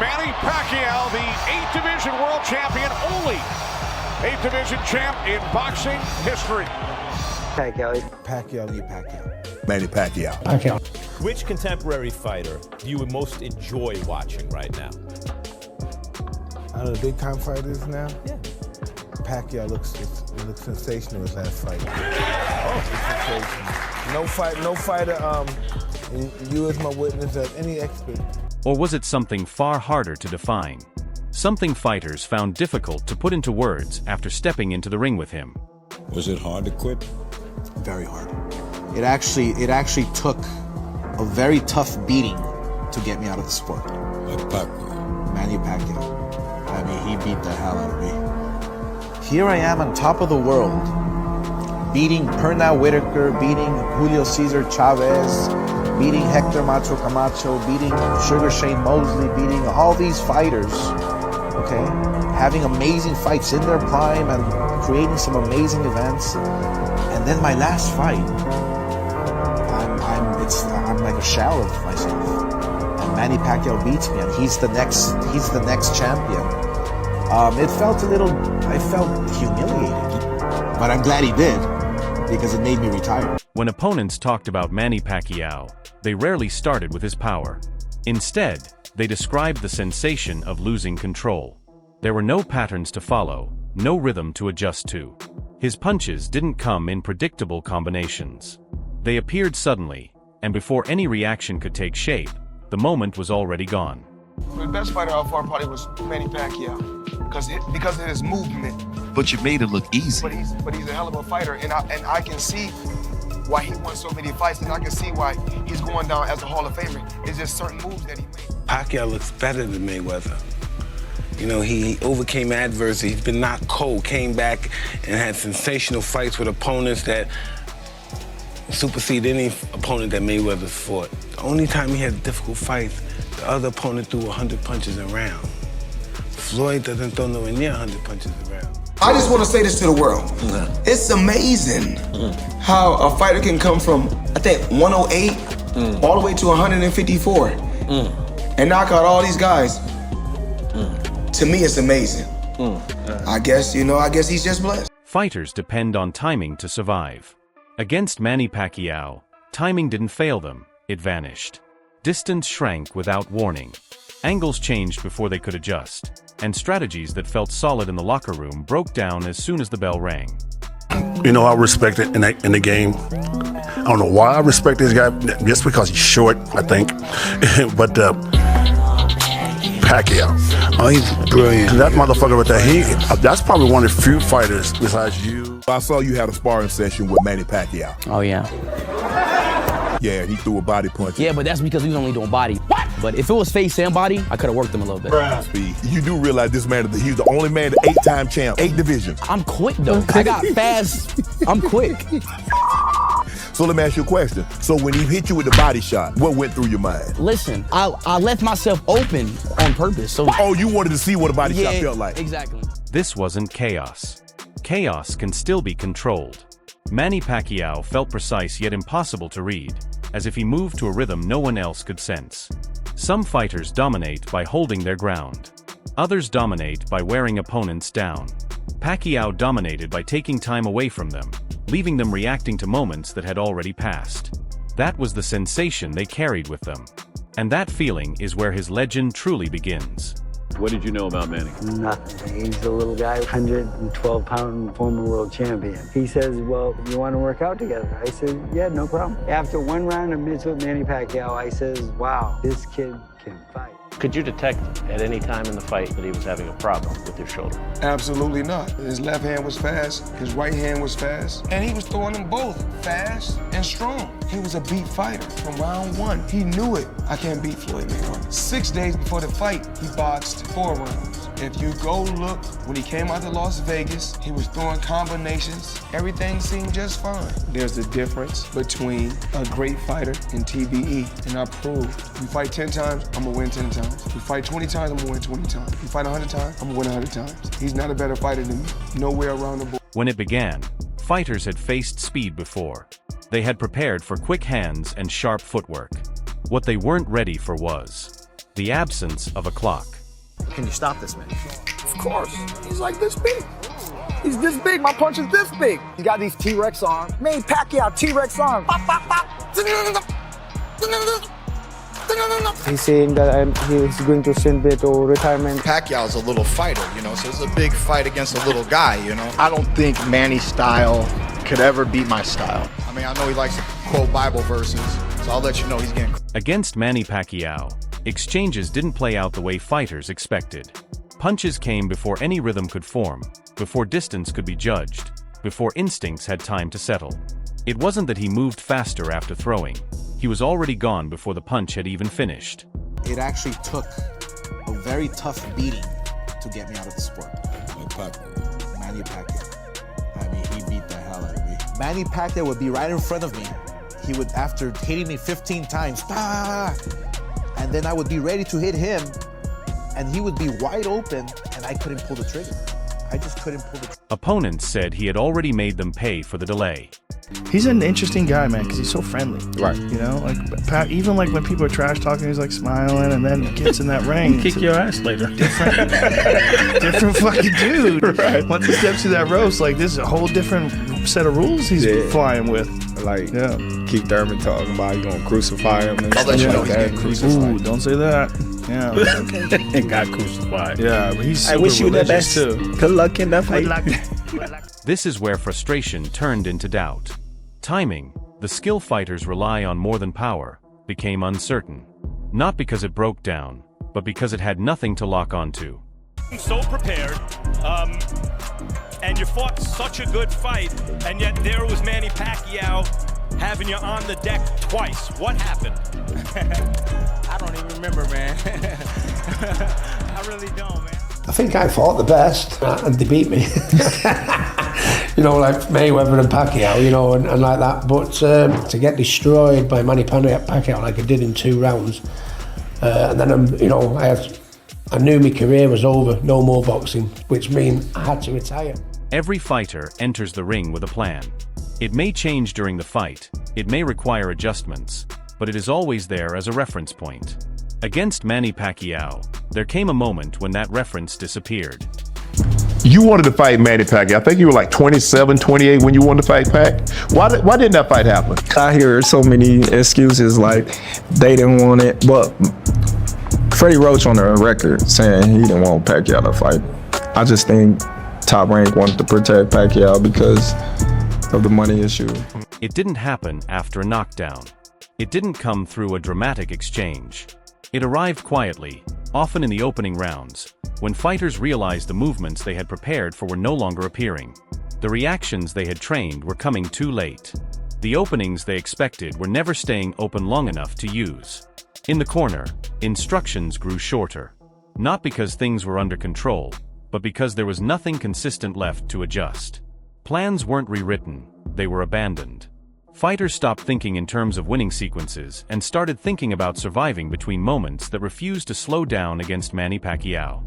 Manny Pacquiao, the 8th Division World Champion, only 8th Division champ in boxing history. Pacquiao. Manny Pacquiao. Which contemporary fighter do you most enjoy watching right now? Out of the big time fighters now? Yeah. Pacquiao looks sensational his last fight. Oh, no fighter, and you as my witness, as any expert. Or was it something far harder to define? Something fighters found difficult to put into words after stepping into the ring with him. Was it hard to quit? Very hard. It actually took a very tough beating to get me out of the sport. Like Pacquiao. Manny Pacquiao. I mean, he beat the hell out of me. Here I am on top of the world, beating Pernell Whitaker, beating Julio Cesar Chavez, beating Hector Macho Camacho, beating Sugar Shane Mosley, beating all these fighters, okay? Having amazing fights in their prime and creating some amazing events. And then my last fight, I'm like a shell of myself. And Manny Pacquiao beats me, and he's the next champion. I felt humiliated, but I'm glad he did, because it made me retire. When opponents talked about Manny Pacquiao, they rarely started with his power. Instead, they described the sensation of losing control. There were no patterns to follow, no rhythm to adjust to. His punches didn't come in predictable combinations. They appeared suddenly, and before any reaction could take shape, the moment was already gone. The best fighter out far probably was Manny Pacquiao, because of his movement. But you made it look easy. But he's a hell of a fighter, and I can see why he won so many fights, and I can see why he's going down as a Hall of Famer. It's just certain moves that he made. Pacquiao looks better than Mayweather. You know, he overcame adversity. He's been knocked cold, came back and had sensational fights with opponents that supersede any opponent that Mayweather's fought. The only time he had difficult fights, the other opponent threw 100 punches a round. Floyd doesn't throw nowhere near 100 punches a round. I just want to say this to the world. It's amazing how a fighter can come from, I think, 108 all the way to 154 and knock out all these guys. To me, it's amazing. I guess he's just blessed. Fighters depend on timing to survive. Against Manny Pacquiao, timing didn't fail them, it vanished. Distance shrank without warning. Angles changed before they could adjust, and strategies that felt solid in the locker room broke down as soon as the bell rang. You know, I respect it in the game. I don't know why I respect this guy, just because he's short, I think. But Pacquiao, oh, he's brilliant. That motherfucker right there, that's probably one of the few fighters besides you. I saw you had a sparring session with Manny Pacquiao. Oh, yeah. Yeah, he threw a body punch. Yeah, but that's because we was only doing body. What? But if it was face and body, I could have worked him a little bit. You do realize this man, he's the only man, the 8-time champ, 8 divisions. I'm quick, though. I got fast. I'm quick. So let me ask you a question. So when he hit you with the body shot, what went through your mind? Listen, I left myself open on purpose. So. Oh, you wanted to see what a body shot felt like. Exactly. This wasn't chaos. Chaos can still be controlled. Manny Pacquiao felt precise yet impossible to read, as if he moved to a rhythm no one else could sense. Some fighters dominate by holding their ground. Others dominate by wearing opponents down. Pacquiao dominated by taking time away from them, leaving them reacting to moments that had already passed. That was the sensation they carried with them. And that feeling is where his legend truly begins. What did you know about Manny? Nothing. He's a little guy, 112-pound former world champion. He says, well, you want to work out together? I said, yeah, no problem. After one round of mitts with Manny Pacquiao, I says, wow, this kid can fight. Could you detect at any time in the fight that he was having a problem with his shoulder? Absolutely not. His left hand was fast, his right hand was fast, and he was throwing them both fast and strong. He was a beat fighter from round 1. He knew it. I can't beat Floyd Mayweather. 6 days before the fight, he boxed 4 rounds. If you go look, when he came out to Las Vegas, he was throwing combinations. Everything seemed just fine. There's a difference between a great fighter and TBE, and I proved. You fight 10 times, I'm gonna win 10 times. You fight 20 times, I'm gonna win 20 times. You fight 100 times, I'm gonna win 100 times. He's not a better fighter than me. Nowhere around the board. When it began, fighters had faced speed before. They had prepared for quick hands and sharp footwork. What they weren't ready for was the absence of a clock. Can you stop this man? Of course. He's like this big. He's this big. My punch is this big. He's got these T-Rex arms. Manny Pacquiao T-Rex arms. Pop, pop, pop. He's saying that he's going to send me to retirement. Pacquiao's a little fighter, you know, so it's a big fight against a little guy, you know. I don't think Manny's style could ever beat my style. I mean, I know he likes to quote Bible verses, so I'll let you know he's getting... Against Manny Pacquiao, exchanges didn't play out the way fighters expected. Punches came before any rhythm could form, before distance could be judged, before instincts had time to settle. It wasn't that he moved faster after throwing. He was already gone before the punch had even finished. It actually took a very tough beating to get me out of the sport. Manny Pacquiao. I mean, he beat the hell out of me. Manny Pacquiao would be right in front of me. He would, after hitting me 15 times, and then I would be ready to hit him, and he would be wide open, and I couldn't pull the trigger. I just couldn't pull the trigger. Opponents said he had already made them pay for the delay. He's an interesting guy, man, because he's so friendly. Right. You know, like even like when people are trash talking, he's like smiling, and then gets in that ring. Kick your ass later. Different fucking dude. Right. Once he steps through that ropes, like this is a whole different set of rules he's flying with. Like, Keith Thurman talking about you gonna crucify him and I'll let you know he's getting crucified. Ooh, don't say that. Yeah. And got crucified. Yeah, but he's super I wish you the best too. Good luck in that fight. This is where frustration turned into doubt. Timing, the skill fighters rely on more than power, became uncertain. Not because it broke down, but because it had nothing to lock onto. So prepared, and you fought such a good fight, and yet there was Manny Pacquiao having you on the deck twice. What happened? I don't even remember, man. I really don't, man. I think I fought the best, and they beat me. You know, like Mayweather and Pacquiao, you know, and like that. But to get destroyed by Manny Pacquiao like I did in 2 rounds, and then you know, I knew my career was over, no more boxing, which means I had to retire. Every fighter enters the ring with a plan. It may change during the fight, it may require adjustments, but it is always there as a reference point. Against Manny Pacquiao, there came a moment when that reference disappeared. You wanted to fight Manny Pacquiao. I think you were like 27, 28 when you wanted to fight Pac. Why didn't that fight happen? I hear so many excuses like they didn't want it, but Freddie Roach on the record saying he didn't want Pacquiao to fight. I just think Top Rank wanted to protect Pacquiao because of the money issue. It didn't happen after a knockdown. It didn't come through a dramatic exchange. It arrived quietly, often in the opening rounds, when fighters realized the movements they had prepared for were no longer appearing. The reactions they had trained were coming too late. The openings they expected were never staying open long enough to use. In the corner, instructions grew shorter. Not because things were under control, but because there was nothing consistent left to adjust. Plans weren't rewritten, they were abandoned. Fighters stopped thinking in terms of winning sequences and started thinking about surviving between moments that refused to slow down against Manny Pacquiao.